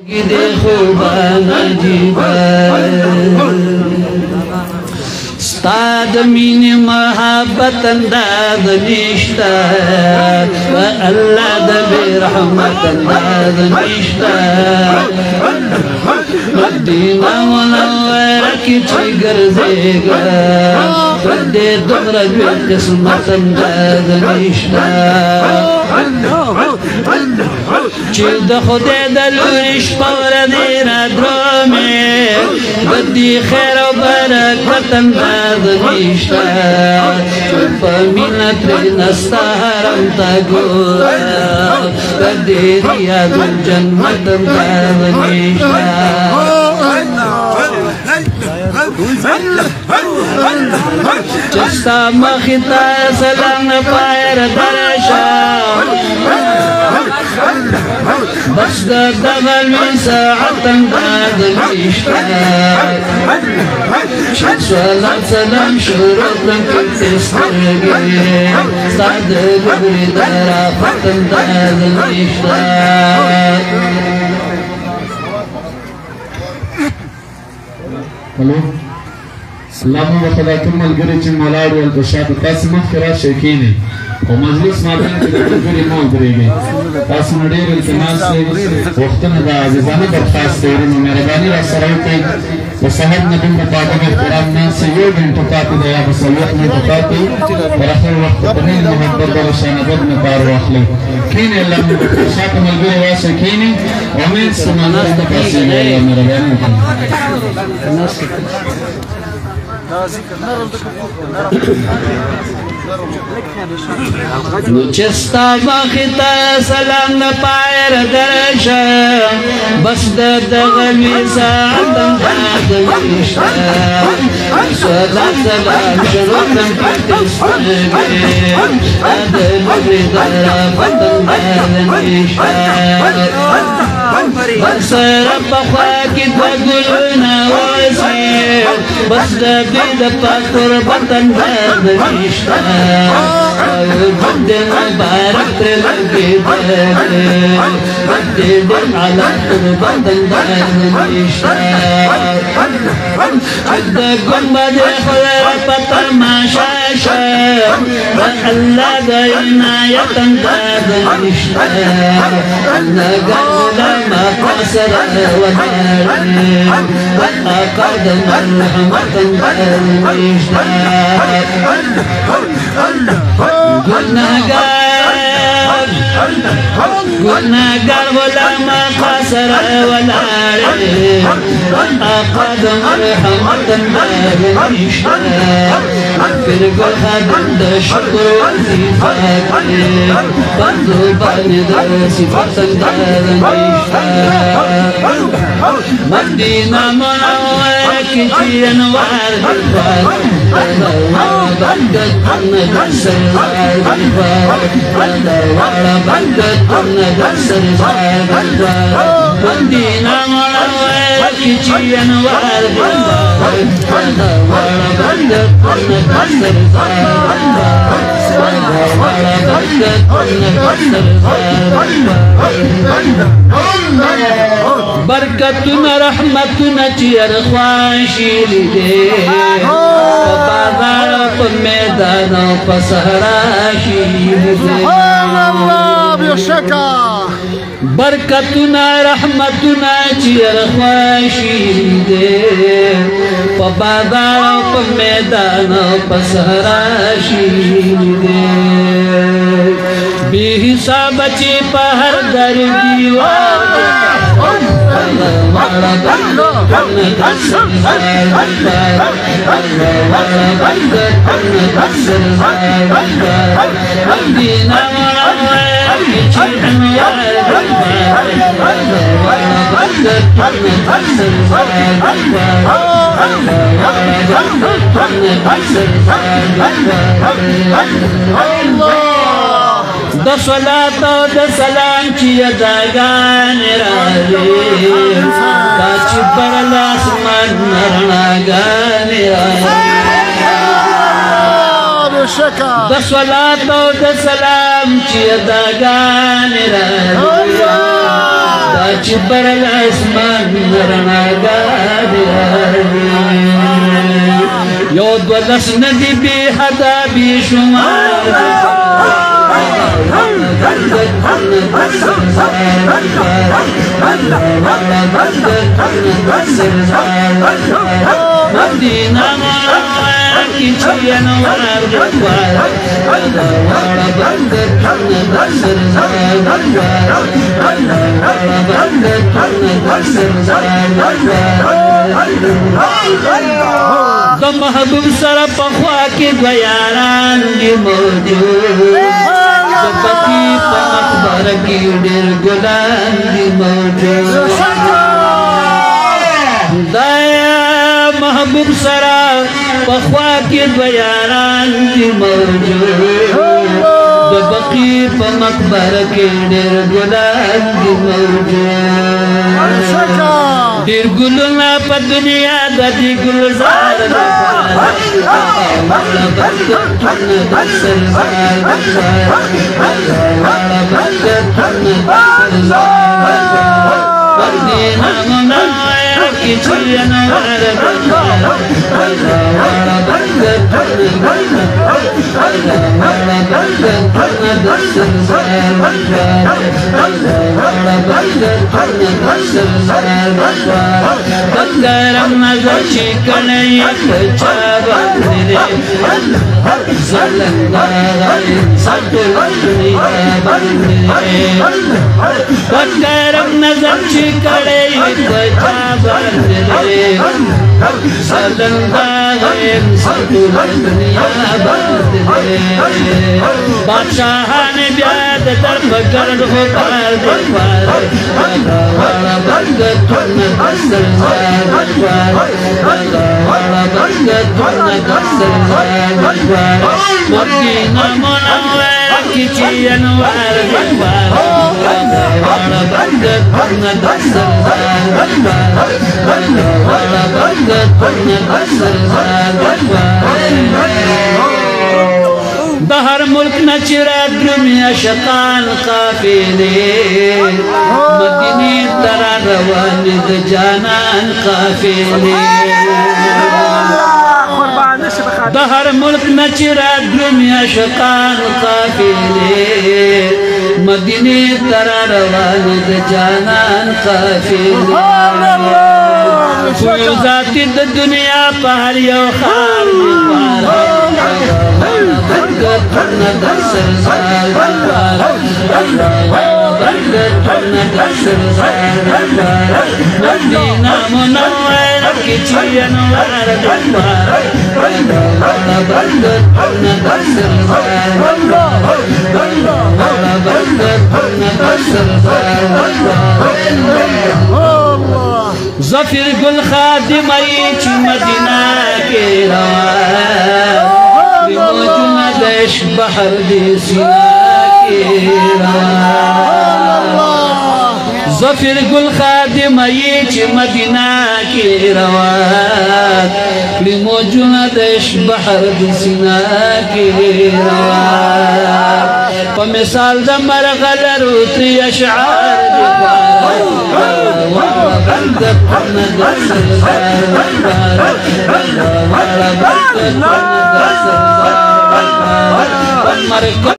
دے خوبان عجیبا ستاد مین محبت انداز نشتا اللہ دا بے رحمت انداز نشتا مدینہ منورہ کی چی گرزے گا دے دمرا جو قسمت انداز نشتا چی دا خودے دلوش پور دینا درومے بدی خیر و برکت انداز نشتا فمینت نستا حرم تا گورا بدی ریاض الجنت انداز نشتا چستا مخیتا سلام پایر درشا بس دغل من ساعة بعد الاشتاق صلاة سلام شروط لم كنت استرقي صعد قبري دارا فتن بعد الاشتاق Hello. Salamu wa khalatum al-garichim malad wal bashad qasmat kira shekini و مجلس ماتن کې د ټولګي مو درېږي تاسو ډېر التماس دی وختونه د عزیزانه درخواست دی نو مهرباني را سره وکړئ د سحر نبی مطابق احترام نه سيو غنټه پاتې دی یا بسویت نه پاتې پر اخر وخت په نه محبت او شانبت نه کار واخلي کین الله مو شاته ملګری واسه کینی امید سمانه د پاسې الله مهرباني وکړي نو چستا مخیتا سلام دا پایر درشا بس دغوی ساعتم دادویشتا صلاة سلام شروطم کتستگی ادلوی درا فتن دادویشتا بس رب خواکت وگلونا واسیر بس دوی دا پاکر بطن دادویشتا جد مبارك ترلقي بالي بدي على قربة دار الاشتاق جد قنبة خلقة ما شاشا وحلا دينا يتنقاد الاشتاق أنا قول ما قصر وداري وأقاد مرحمة دار الاشتاق قلنا قال ولا ما خسر ولا ريب أقاد مرحمة ما يشتاق فرق الخدم ده شكر والزفاق برضو باني ده صفات ده يشتاق مدينة منورة كتير انوار بالفاق بندت كنا دسر زار بالفاق ولا بندت كنا دسر زار بالفاق مدينة منورة كتير انوار بالفاق ولا بندت كنا دسر زار بالفاق ولا بندت كنا دسر زار بالفاق برکتنا رحمتنا چیر خواشی لیدے بازار پا میدان پا سہراشی لیدے برکتنا رحمتنا چیر خواشی لیدے بازار پا میدان پا سہراشی لیدے بی حساب چی پا ہر در دیوار والا بندر کرنے دسر زار بندر والا بندر کرنے دسر زار بندر مدینہ منورہ کی چیزن یار بندر والا بندر کرنے دسر زار بندر والا بندر کرنے دسر زار بندر دا صلاة و دا سلام چی اداگان راوی کاچی پر الاسمان نرناگان راوی دا صلاة و دا سلام چی اداگان راوی داچ بر الاسمان رناګار یو دولس ندی بی حدا بی شمار مدینہ کی چین وار بار واڑا بند دسر تو محبوب سر پخوا کی گیاران دی موجود بکی پا اخبار کی ڈر گلان دی موجود دایا محبوب سرا پخوا کی بیاران دی موجود بکی پا اخبار کی ڈر گلان دی موجود ڈر گلنا پا دنیا دا دی گلزار بندرم نظر چکنے چابا زلندائی سکل دنیا بندرے بندرم نظر چکنے چابا زلندائی سکل دنیا بندرے بادشاہان بیاد در مگرد ہو پار دیوار والا بندر تن دسر زادوار والا بندر تن دسر زادوار مدینہ منور کی چین وار دیوار والا بندر تن دسر زادوار والا بندر تن دسر زادوار بہر ملک نچرا درمی شقان قافلے مدینی ترا روانید جانان قافلے بہر ملک نچرا درمی شقان قافلے مدینی ترا روانید جانان قافلے کوئی ذاتی دنیا پہر یو خار بندر تن دسر زادوار بندر تن دسر زادوار مدینہ منور کی چین وار دیوار والا بندر تن دسر زادوار والا بندر تن دسر زادوار ظفر گل خادمائی چی مدینہ کے روان موجود دش بحر دی سینا کے روان ظفر گل خادمائی چی مدینہ کے روان موجود دش بحر دی سینا کے روان فمثال دمر غلر اتری اشعار دیوار والا بندر تن دسر زادوار والا بندر تن دسر زادوار